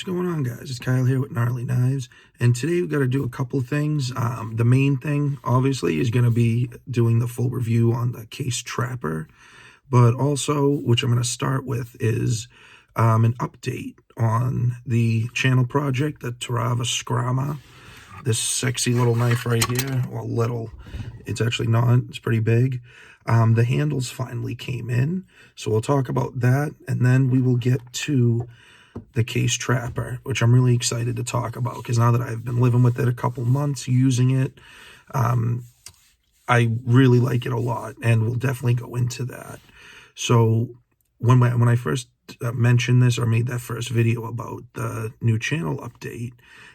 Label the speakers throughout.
Speaker 1: What's going on, guys? It's Kyle here with Gnarly Knives, and today we've got to do a couple of things. The main thing, obviously, is going to be doing the full review on the case trapper, but also, which I'm going to start with, is an update on the channel project, the terava skrama. This sexy little knife right here. Well, little. It's actually not. It's pretty big. The handles finally came in, so we'll talk about that, and then we will get to the case trapper, which I'm really excited to talk about, because now that I've been living with it a couple months, using it, I really like it a lot, and we'll definitely go into that. So when I first mentioned this, or made that first video about the new channel update,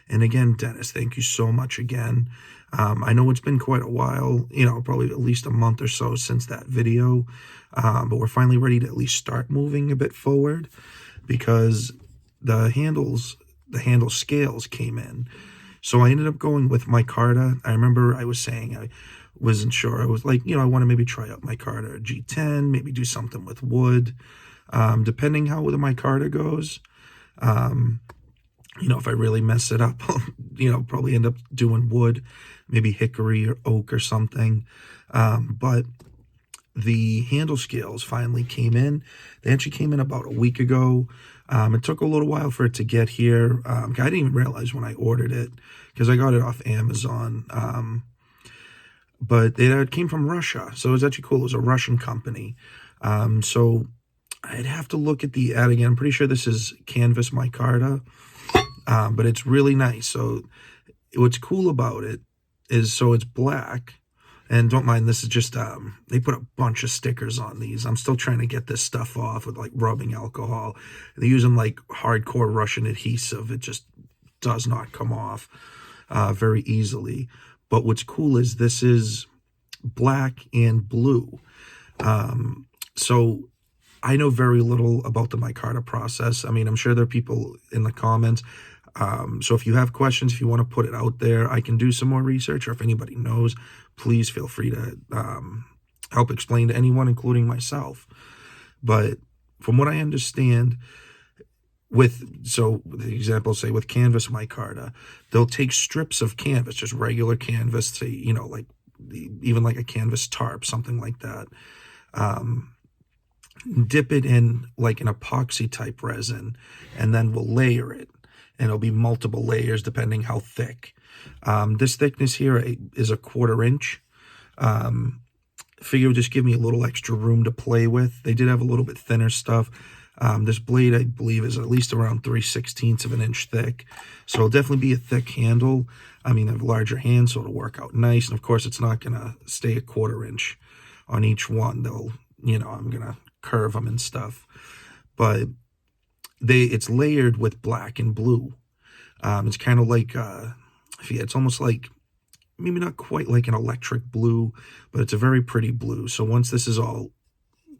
Speaker 1: and again, Dennis, thank you so much again. I know it's been quite a while, probably at least a month or so since that video, but we're finally ready to at least start moving a bit forward, because the handle scales came in. So I ended up going with micarta. I remember I was saying I wasn't sure. I was like, I want to maybe try out micarta G10, maybe do something with wood, depending how the micarta goes. If I really mess it up, probably end up doing wood, maybe hickory or oak or something. But the handle scales finally came in. They actually came in about a week ago. It took a little while for it to get here. I didn't even realize when I ordered it, because I got it off Amazon. But it came from Russia, so it was actually cool. It was a Russian company. So I'd have to look at the ad again. I'm pretty sure this is canvas micarta, but it's really nice. So what's cool about it is, so it's black. And don't mind, this is just, they put a bunch of stickers on these. I'm still trying to get this stuff off with, like, rubbing alcohol. They're using, like, hardcore Russian adhesive. It just does not come off very easily. But what's cool is this is black and blue. So I know very little about the micarta process. I mean, I'm sure there are people in the comments. So if you have questions, if you want to put it out there, I can do some more research, or if anybody knows, please feel free to help explain to anyone, including myself. But from what I understand, the example, say with canvas micarta, they'll take strips of canvas, just regular canvas, say, even like a canvas tarp, something like that, dip it in like an epoxy type resin, and then we'll layer it. And it'll be multiple layers depending how thick. This thickness here is 1/4 inch. Figure would just give me a little extra room to play with. They did have a little bit thinner stuff. This blade, I believe, is at least around 3/16 of an inch thick. So it'll definitely be a thick handle. I mean, I have larger hands, so it'll work out nice. And of course, it's not gonna stay 1/4 inch on each one. I'm gonna curve them and stuff. But it's layered with black and blue. It's kind of like, it's almost like, maybe not quite like an electric blue, but it's a very pretty blue. So once this is all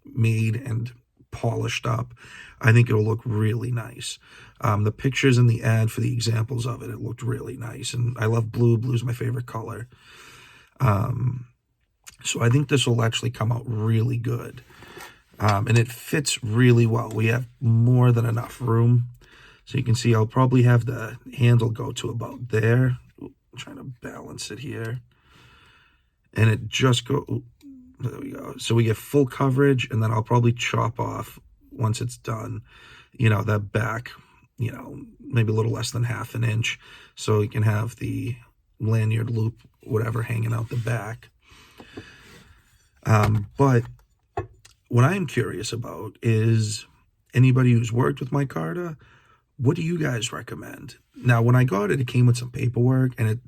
Speaker 1: made and polished up, I think it'll look really nice. The pictures in the ad for the examples of it looked really nice. And I love blue. Blue's my favorite color. So I think this will actually come out really good. And it fits really well. We have more than enough room. So you can see I'll probably have the handle go to about there. I'm trying to balance it here. And it just there we go. So we get full coverage, and then I'll probably chop off, once it's done, that back, maybe a little less than 1/2 inch. So you can have the lanyard loop, whatever, hanging out the back. But what I am curious about is, anybody who's worked with micarta, what do you guys recommend? Now, when I got it, it came with some paperwork, and it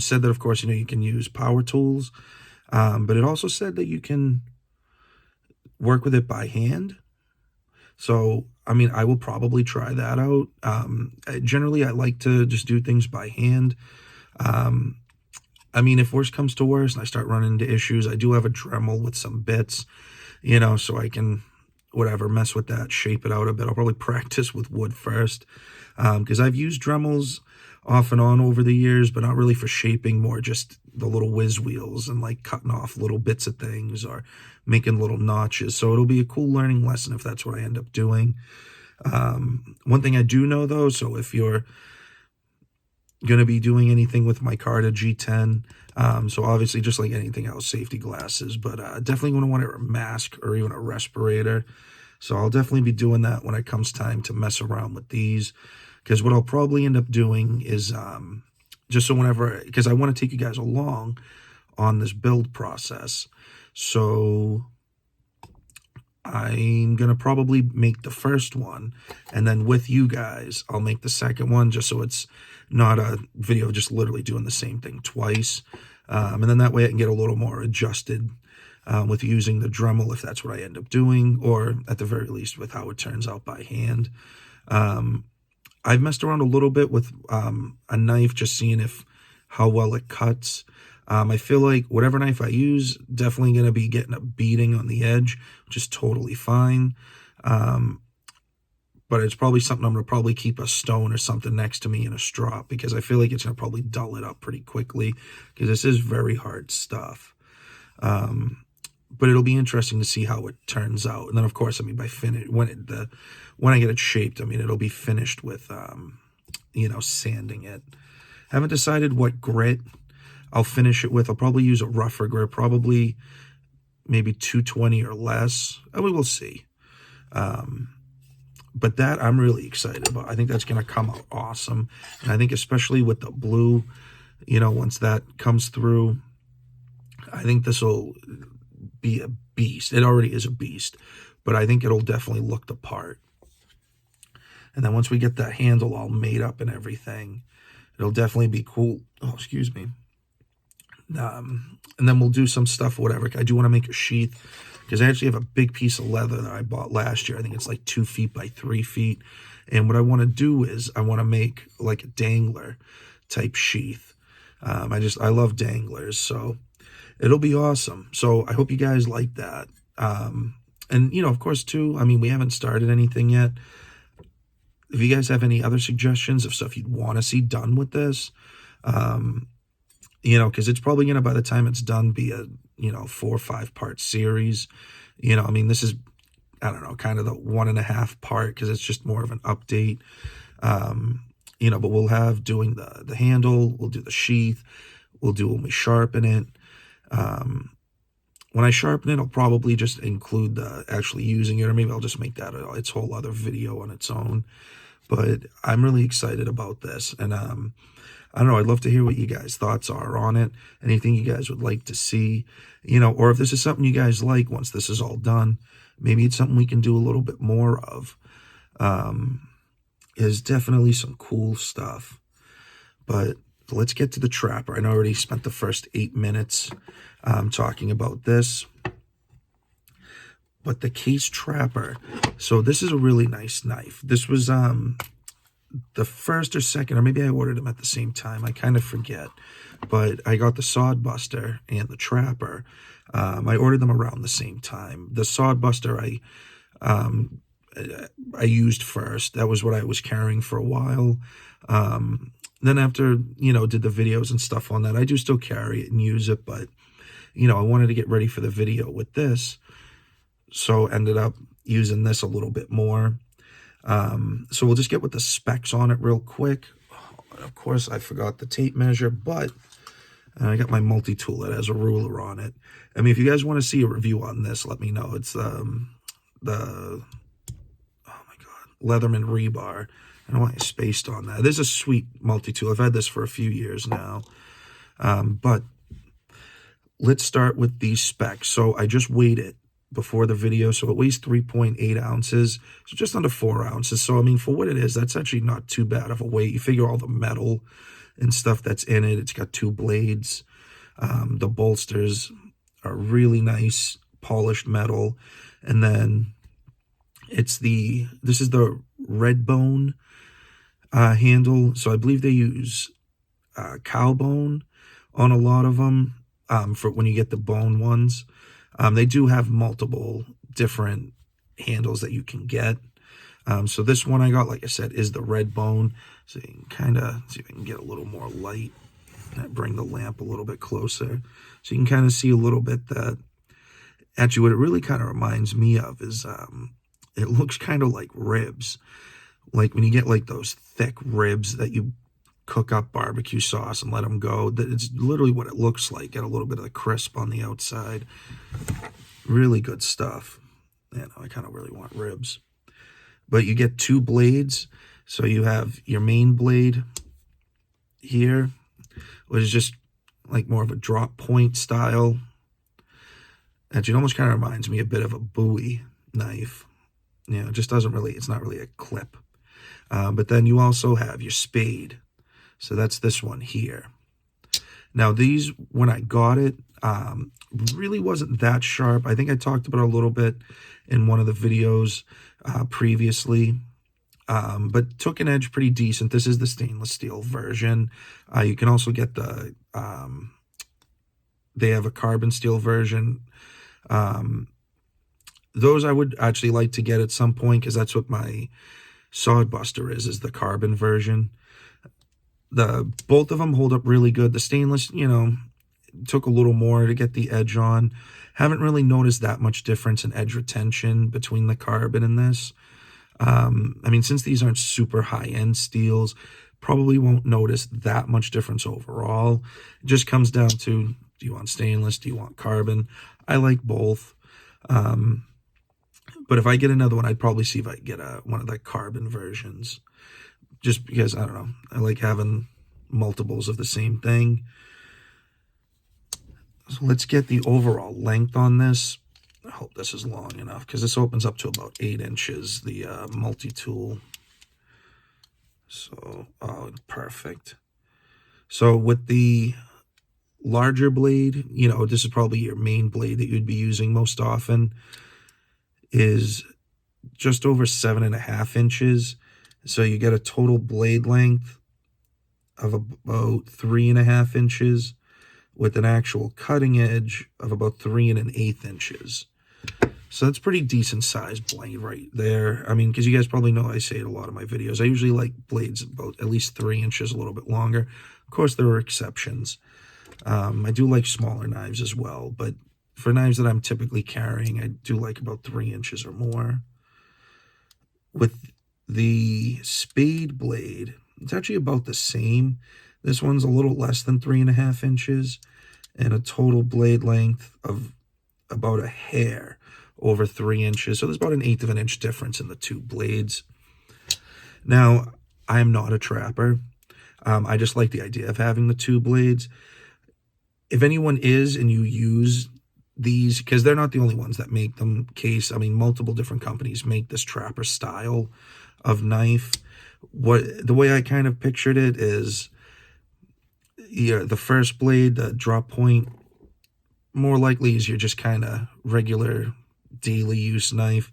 Speaker 1: said that, of course, you can use power tools, but it also said that you can work with it by hand. So, I mean, I will probably try that out. Generally, I like to just do things by hand. I mean, if worse comes to worse and I start running into issues, I do have a Dremel with some bits, so I can, mess with that, shape it out a bit. I'll probably practice with wood first, because I've used Dremels off and on over the years, but not really for shaping, more just the little whiz wheels and like cutting off little bits of things or making little notches. So it'll be a cool learning lesson if that's what I end up doing. One thing I do know though, so if you're going to be doing anything with micarta G10, so obviously just like anything else, safety glasses, but definitely going to want a mask or even a respirator. So I'll definitely be doing that when it comes time to mess around with these, because what I'll probably end up doing is just so whenever, because I want to take you guys along on this build process. So I'm going to probably make the first one, and then with you guys, I'll make the second one, just so it's not a video of just literally doing the same thing twice. And then that way I can get a little more adjusted with using the Dremel, if that's what I end up doing, or at the very least with how it turns out by hand. I've messed around a little bit with a knife, just seeing how well it cuts. I feel like whatever knife I use, definitely going to be getting a beating on the edge, which is totally fine. But it's probably something I'm going to probably keep a stone or something next to me in a strop, because I feel like it's going to probably dull it up pretty quickly, because this is very hard stuff. But it'll be interesting to see how it turns out. And then, of course, I mean, when I get it shaped, I mean, it'll be finished with, sanding it. Haven't decided what grit I'll finish it with. I'll probably use a rougher grit, probably maybe 220 or less. We will see. But that I'm really excited about. I think that's going to come out awesome. And I think especially with the blue, once that comes through, I think this will be a beast. It already is a beast, but I think it'll definitely look the part. And then once we get the handle all made up and everything, it'll definitely be cool. Oh, excuse me. And then we'll do some stuff, whatever. I do want to make a sheath, because I actually have a big piece of leather that I bought last year. I think it's like 2 feet by 3 feet. And what I want to do is I want to make like a dangler type sheath. I love danglers, so it'll be awesome. So I hope you guys like that. And, of course, too, I mean, we haven't started anything yet. If you guys have any other suggestions of stuff you'd want to see done with this, because it's probably going to, by the time it's done, be a, 4 or 5 part series. I mean, this is, I don't know, kind of the 1.5 part, because it's just more of an update. But we'll have doing the handle, we'll do the sheath, we'll do when we sharpen it. When I sharpen it, I'll probably just include the actually using it, or maybe I'll just make that its whole other video on its own. But I'm really excited about this, and I don't know, I'd love to hear what you guys' thoughts are on it, anything you guys would like to see, or if this is something you guys like once this is all done, maybe it's something we can do a little bit more of. Is definitely some cool stuff. But let's get to the trapper. I know I already spent the first 8 minutes talking about this. But the case trapper, so this is a really nice knife. This was the first or second, or maybe I ordered them at the same time. I kind of forget. But I got the sod buster and the trapper. I ordered them around the same time. The sod buster I used first. That was what I was carrying for a while. Then after, did the videos and stuff on that, I do still carry it and use it, but, I wanted to get ready for the video with this, so ended up using this a little bit more. So we'll just get with the specs on it real quick. Of course, I forgot the tape measure, but I got my multi-tool that has a ruler on it. I mean, if you guys want to see a review on this, let me know. It's the Leatherman rebar. I don't know why I spaced on that. This is a sweet multi-tool. I've had this for a few years now. But let's start with these specs. So I just weighed it before the video. So it weighs 3.8 ounces. So just under 4 ounces. So, I mean, for what it is, that's actually not too bad of a weight. You figure all the metal and stuff that's in it. It's got 2 blades. The bolsters are really nice, polished metal. And then this is the red bone handle. So I believe they use cow bone on a lot of them for when you get the bone ones. They do have multiple different handles that you can get. So this one I got, like I said, is the red bone. So you can kind of see if I can get a little more light and bring the lamp a little bit closer. So you can kind of see a little bit that, actually what it really kind of reminds me of is it looks kind of like ribs. Like when you get like those thick ribs that you cook up barbecue sauce and let them go, that it's literally what it looks like. Get a little bit of the crisp on the outside. Really good stuff. You know, I kind of really want ribs. But you get 2 blades. So you have your main blade here, which is just like more of a drop point style. Actually, it almost kind of reminds me a bit of a Bowie knife. You know, it just doesn't really, it's not really a clip. But then you also have your spade. So that's this one here. Now these, when I got it, really wasn't that sharp. I think I talked about it a little bit in one of the videos previously. But took an edge pretty decent. This is the stainless steel version. You can also get the, they have a carbon steel version. Those I would actually like to get at some point, because that's what my Sodbuster is the carbon version. Both of them hold up really good. The stainless, you know, took a little more to get the edge on. Haven't really noticed that much difference in edge retention between the carbon and this. I mean, since these aren't super high-end steels, probably won't notice that much difference overall. It just comes down to, do you want stainless? Do you want carbon? I like both. But if I get another one, I'd probably see if I can get one of the carbon versions. Just because, I don't know, I like having multiples of the same thing. So let's get the overall length on this. I hope this is long enough, because this opens up to about 8 inches, the multi-tool. So, oh, perfect. So with the larger blade, you know, this is probably your main blade that you'd be using most often, is just over 7.5 inches. So you get a total blade length of about 3.5 inches with an actual cutting edge of about 3.125 inches. So that's pretty decent sized blade right there. I mean, because you guys probably know I say it a lot of my videos. I usually like blades about at least 3 inches, a little bit longer. Of course, there are exceptions. I do like smaller knives as well, but for knives that I'm typically carrying, I do like about 3 inches or more. With the spade blade, it's actually about the same. This one's a little less than 3.5 inches and a total blade length of about a hair over 3 inches. So there's about 1/8 of an inch difference in the 2 blades. Now, I am not a trapper. I just like the idea of having the 2 blades. If anyone is and you use these, because they're not the only ones that make them, Case, I mean, multiple different companies make this trapper style of knife. The way I kind of pictured it is, yeah, the first blade, the drop point, more likely is your just kind of regular daily use knife.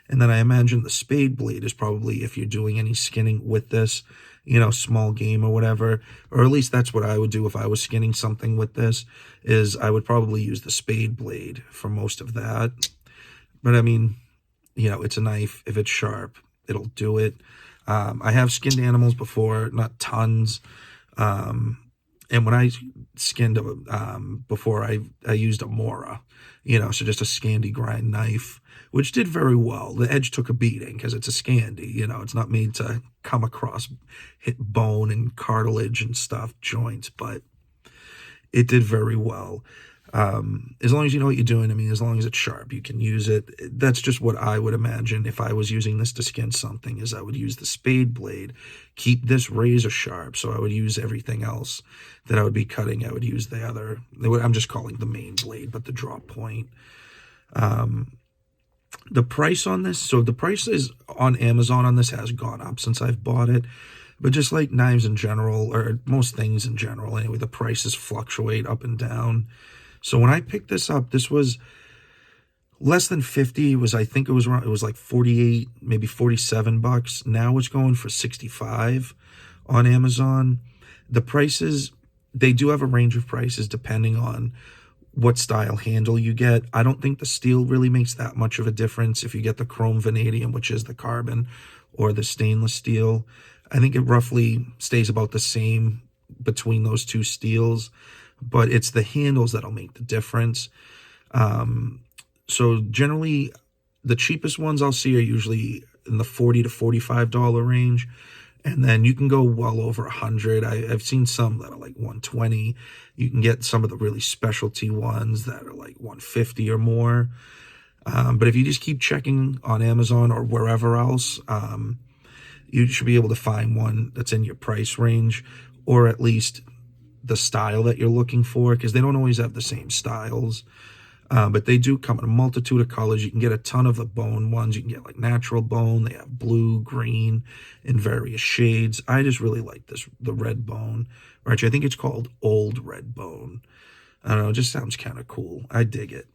Speaker 1: And then I imagine the spade blade is probably if you're doing any skinning with this, you know, small game or whatever, or at least that's what I would do if I was skinning something with this, is I would probably use the spade blade for most of that. But I mean, you know, it's a knife. If it's sharp, it'll do it. I have skinned animals before, not tons. And when I skinned before, I used a Mora, you know, so just a Scandi grind knife, which did very well. The edge took a beating because it's a Scandi, you know, it's not made to come across, hit bone and cartilage and stuff, joints, but it did very well. As long as you know what you're doing, I mean, as long as it's sharp, you can use it. That's just what I would imagine if I was using this to skin something, is I would use the spade blade, keep this razor sharp, so I would use everything else that I would be cutting. I would use the other, I'm just calling the main blade, but the drop point. The price on this, so the price is on Amazon on this has gone up since I've bought it. But just like knives in general, or most things in general anyway, the prices fluctuate up and down. So when I picked this up, this was less than 50. I think it was around, it was like 48, maybe 47 bucks. Now it's going for 65 on Amazon. The prices, they do have a range of prices depending on what style handle you get. I don't think the steel really makes that much of a difference if you get the chrome vanadium, which is the carbon, or the stainless steel. I think it roughly stays about the same between those two steels, but it's the handles that'll make the difference. So generally, the cheapest ones I'll see are usually in the $40 to $45 range. And then you can go well over 100. I've seen some that are like 120. You can get some of the really specialty ones that are like 150 or more. But if you just keep checking on Amazon or wherever else, you should be able to find one that's in your price range, or at least the style that you're looking for, because they don't always have the same styles. But they do come in a multitude of colors. You can get a ton of the bone ones. You can get like natural bone. They have blue, green, in various shades. I just really like the red bone. Or actually, I think it's called Old Red Bone. I don't know, it just sounds kind of cool. I dig it.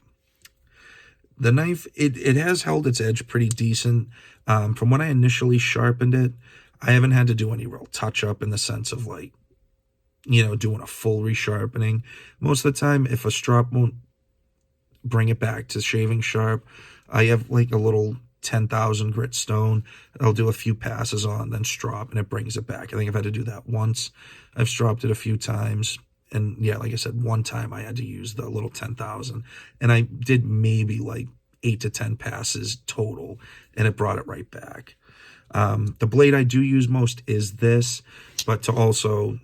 Speaker 1: The knife, it has held its edge pretty decent. From when I initially sharpened it, I haven't had to do any real touch-up in the sense of like, doing a full resharpening. Most of the time, if a strop won't bring it back to shaving sharp, I have like a little 10,000 grit stone. I'll do a few passes on, then strop, and it brings it back. I think I've had to do that once. I've stropped it a few times. And yeah, like I said, one time I had to use the little 10,000. And I did maybe like 8 to 10 passes total, and it brought it right back. The blade I do use most is this, but to also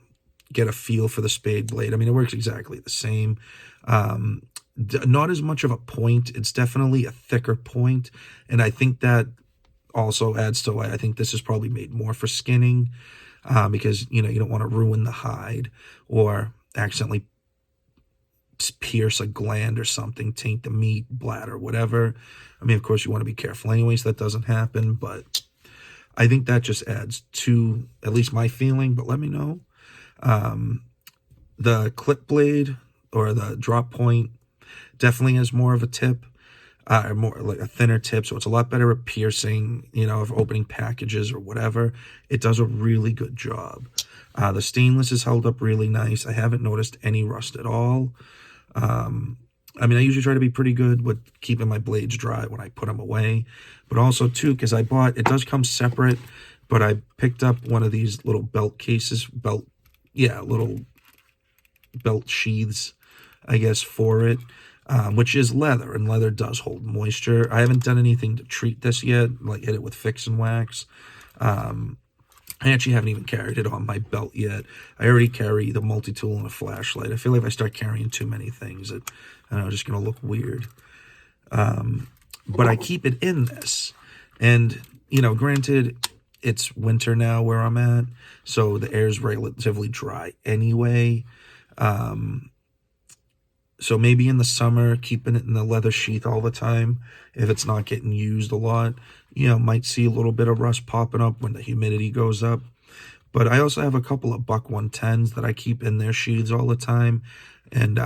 Speaker 1: get a feel for the spade blade, I mean, it works exactly the same. Not as much of a point. It's definitely a thicker point, and I think that also adds to why I think this is probably made more for skinning, because you don't want to ruin the hide or accidentally pierce a gland or something, taint the meat, bladder, whatever. I mean, of course, you want to be careful anyways that doesn't happen, but I think that just adds to at least my feeling, but let me know. The clip blade or the drop point definitely has more of a tip, more like a thinner tip, so it's a lot better at piercing, of opening packages or whatever. It does a really good job. The stainless is held up really nice. I haven't noticed any rust at all. I mean, I usually try to be pretty good with keeping my blades dry when I put them away, but also too, because it does come separate, but I picked up one of these little belt cases, little belt sheaths, I guess, for it. Which is leather, and leather does hold moisture. I haven't done anything to treat this yet, like hit it with fix and wax. I actually haven't even carried it on my belt yet. I already carry the multi-tool and a flashlight. I feel like if I start carrying too many things, I don't know, just going to look weird. But I keep it in this. And, granted, it's winter now where I'm at, so the air's relatively dry anyway. So maybe in the summer, keeping it in the leather sheath all the time, if it's not getting used a lot, might see a little bit of rust popping up when the humidity goes up. But I also have a couple of Buck 110s that I keep in their sheaths all the time. And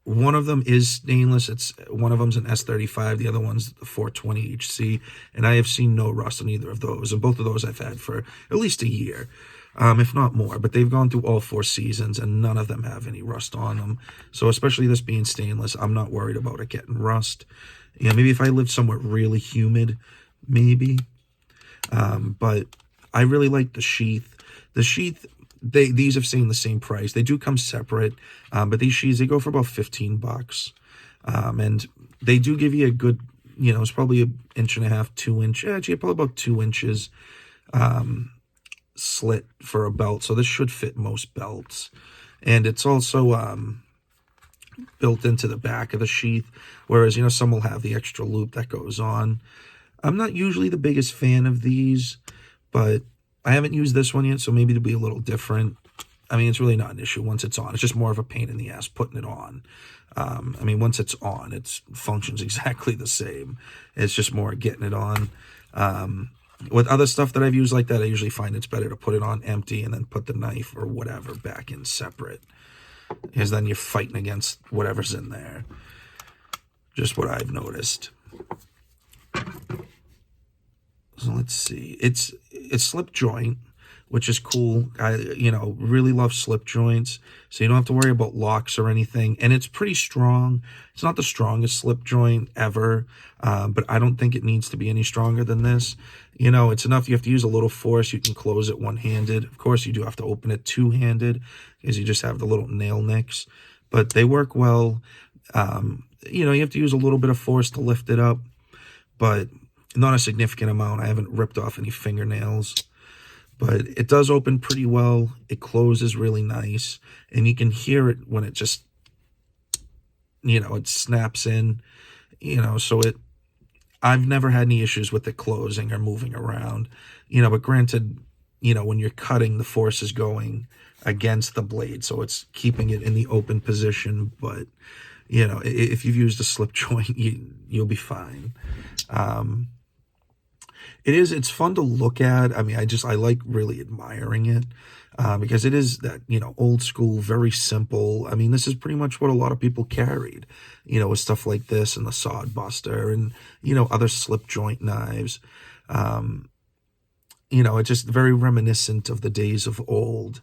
Speaker 1: one of them is stainless. One of them's an S35. The other one's the 420 HC. And I have seen no rust on either of those. And both of those I've had for at least a year. If not more, but they've gone through all 4 seasons and none of them have any rust on them. So especially this being stainless, I'm not worried about it getting rust. Maybe if I lived somewhere really humid, maybe. But I really like the sheath. The sheath, these have stayed the same price. They do come separate, but these sheaths, they go for about $15. And they do give you a good, it's probably 1.5 inches, 2 inch, actually probably about 2 inches, slit for a belt, so this should fit most belts. And it's also built into the back of the sheath, whereas some will have the extra loop that goes on. I'm not usually the biggest fan of these, but I haven't used this one yet, so maybe it'll be a little different. I mean, it's really not an issue once it's on. It's just more of a pain in the ass putting it on. I mean, once it's on, it functions exactly the same. It's just more getting it on. With other stuff that I've used like that, I usually find it's better to put it on empty and then put the knife or whatever back in separate, because then you're fighting against whatever's in there. Just what I've noticed. So let's see. It's slip joint, which is cool. I really love slip joints, so you don't have to worry about locks or anything. And it's pretty strong. It's not the strongest slip joint ever, but I don't think it needs to be any stronger than this. It's enough. You have to use a little force. You can close it one-handed. Of course, you do have to open it two-handed, because you just have the little nail nicks. But they work well. you know, you have to use a little bit of force to lift it up, but not a significant amount. I haven't ripped off any fingernails, but it does open pretty well. It closes really nice, and you can hear it when it just, you know, it snaps in, you know, so I've never had any issues with it closing or moving around, you know, but granted, you know, when you're cutting, the force is going against the blade, so it's keeping it in the open position, but, you know, if you've used a slip joint, you'll be fine. It's fun to look at. I mean, I like really admiring it, because it is that, you know, old school, very simple. I mean, this is pretty much what a lot of people carried, you know, with stuff like this and the sod buster and, you know, other slip joint knives. You know, it's just very reminiscent of the days of old.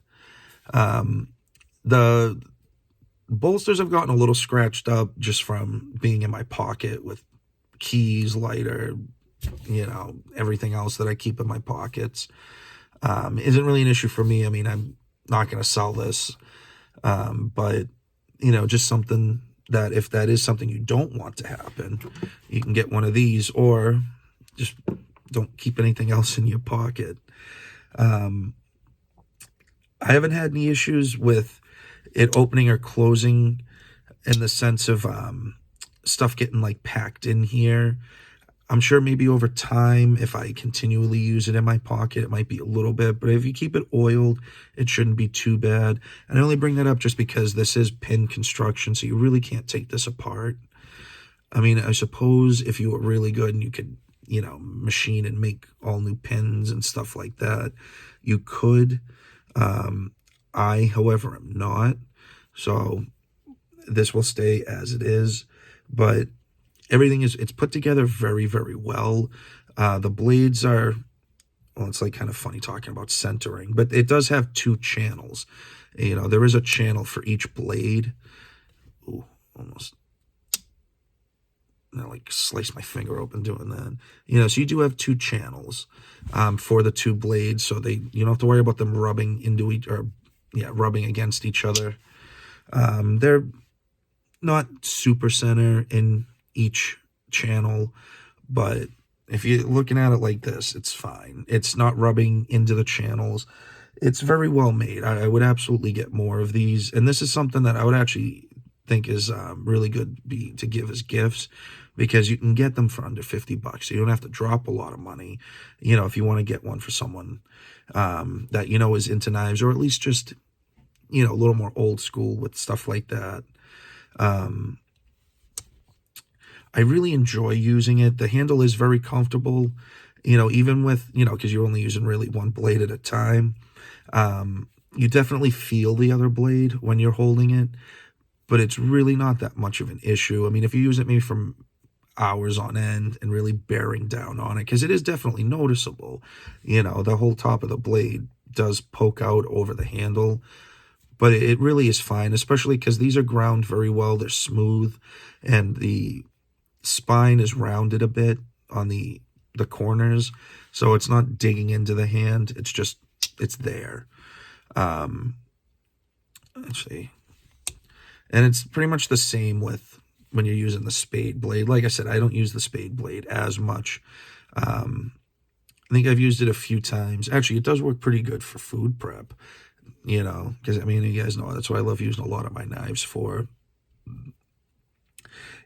Speaker 1: The bolsters have gotten a little scratched up just from being in my pocket with keys, lighter, you know, everything else that I keep in my pockets. Isn't really an issue for me. I mean, I'm not going to sell this, but, you know, just something that if that is something you don't want to happen, you can get one of these, or just don't keep anything else in your pocket. I haven't had any issues with it opening or closing in the sense of stuff getting like packed in here. I'm sure maybe over time, if I continually use it in my pocket, it might be a little bit, but if you keep it oiled, it shouldn't be too bad. And I only bring that up just because this is pin construction, so you really can't take this apart. I mean, I suppose if you were really good and you could, you know, machine and make all new pins and stuff like that, you could. I, however, am not. So this will stay as it is, but everything it's put together very, very well. The blades are, well, it's like kind of funny talking about centering, but it does have two channels. You know, there is a channel for each blade. Ooh, almost. I like slice my finger open doing that. You know, so you do have two channels for the two blades, so you don't have to worry about them rubbing into rubbing against each other. They're not super center in each channel, but if you're looking at it like this, it's fine. It's not rubbing into the channels. It's very well made. I would absolutely get more of these, and this is something that I would actually think is really good to give as gifts, because you can get them for under $50, so you don't have to drop a lot of money, you know, if you want to get one for someone that, you know, is into knives, or at least just, you know, a little more old school with stuff like that. I really enjoy using it. The handle is very comfortable, you know, even with, you know, because you're only using really one blade at a time. You definitely feel the other blade when you're holding it, but it's really not that much of an issue. I mean, if you use it maybe for hours on end and really bearing down on it, because it is definitely noticeable, you know, the whole top of the blade does poke out over the handle, but it really is fine, especially because these are ground very well. They're smooth, and the spine is rounded a bit on the corners, so it's not digging into the hand. It's just, it's there. Let's see. And it's pretty much the same with when you're using the spade blade. Like I said, I don't use the spade blade as much. I think I've used it a few times. Actually, it does work pretty good for food prep, you know, because, I mean, you guys know that's what I love using a lot of my knives for.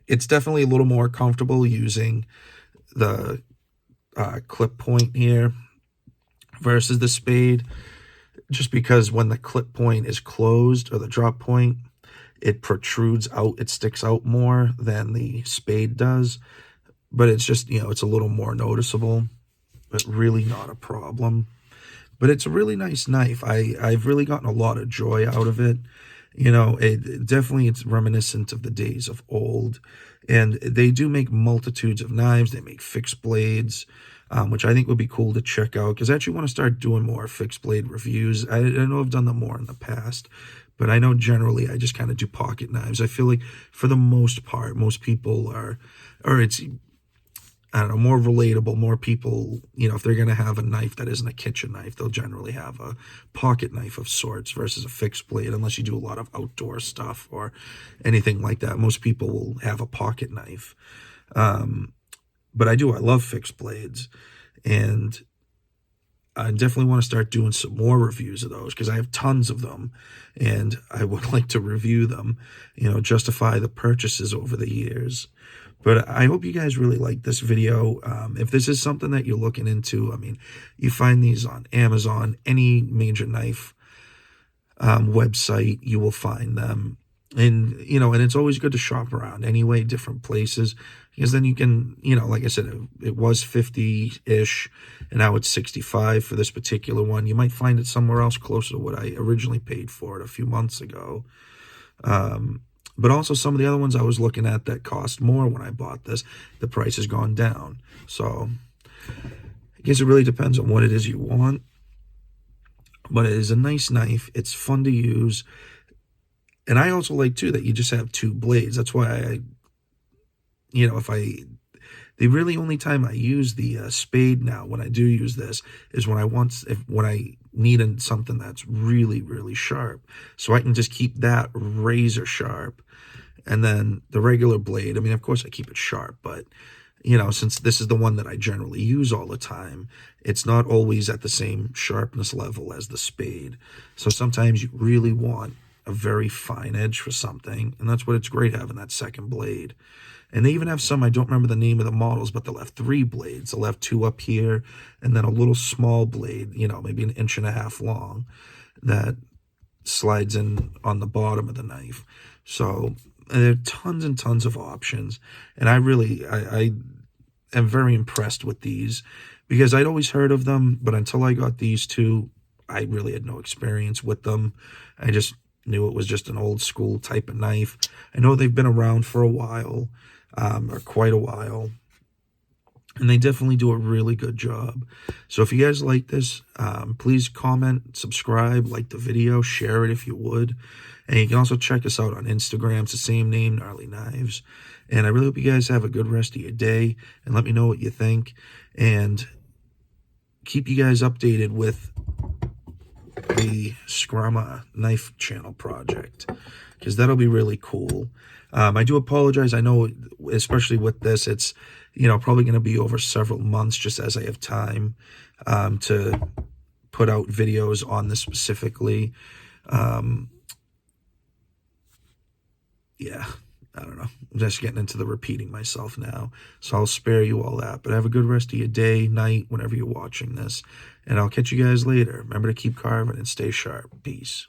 Speaker 1: It's definitely a little more comfortable using the clip point here versus the spade, just because when the clip point is closed, or the drop point, it protrudes out, it sticks out more than the spade does. But it's just, you know, it's a little more noticeable, but really not a problem. But it's a really nice knife. I've really gotten a lot of joy out of it. You know, it's reminiscent of the days of old. And they do make multitudes of knives. They make fixed blades, which I think would be cool to check out, because I actually want to start doing more fixed blade reviews. I know I've done them more in the past, but I know generally I just kind of do pocket knives. I feel like for the most part, most people are, or I don't know, more relatable, more people, if they're going to have a knife that isn't a kitchen knife, they'll generally have a pocket knife of sorts versus a fixed blade, unless you do a lot of outdoor stuff or anything like that. Most people will have a pocket knife. But I love fixed blades, and I definitely want to start doing some more reviews of those because I have tons of them, and I would like to review them, justify the purchases over the years. But I hope you guys really like this video. If this is something that you're looking into, I mean, you find these on Amazon, any major knife website, you will find them. And, and it's always good to shop around anyway, different places, because then you can, like I said, it was 50-ish, and now it's 65 for this particular one. You might find it somewhere else closer to what I originally paid for it a few months ago. But also some of the other ones I was looking at that cost more when I bought this, the price has gone down. So I guess it really depends on what it is you want. But it is a nice knife. It's fun to use. And I also like, too, that you just have two blades. That's why the really only time I use the spade now, when I do use this, is when I need something that's really, really sharp. So I can just keep that razor sharp. And then the regular blade, I mean, of course I keep it sharp, but, since this is the one that I generally use all the time, it's not always at the same sharpness level as the spade. So sometimes you really want a very fine edge for something, and that's what it's great having, that second blade. And they even have some, I don't remember the name of the models, but they'll have 3 blades. They'll have 2 up here, and then a little small blade, maybe 1.5 inches long, that slides in on the bottom of the knife. So there are tons and tons of options, and I am very impressed with these, because I'd always heard of them, but until I got these two, I really had no experience with them. I just knew it was just an old school type of knife. I know they've been around for a while, or quite a while, and they definitely do a really good job. So if you guys like this, please comment, subscribe, like the video, share it if you would. And you can also check us out on Instagram. It's the same name, Gnarly Knives. And I really hope you guys have a good rest of your day, and let me know what you think, and keep you guys updated with the Skrama knife channel project, because that'll be really cool. I do apologize. I know, especially with this, it's probably going to be over several months, just as I have time to put out videos on this specifically. Yeah, I don't know. I'm just getting into the repeating myself now, so I'll spare you all that. But have a good rest of your day, night, whenever you're watching this, and I'll catch you guys later. Remember to keep carving and stay sharp. Peace.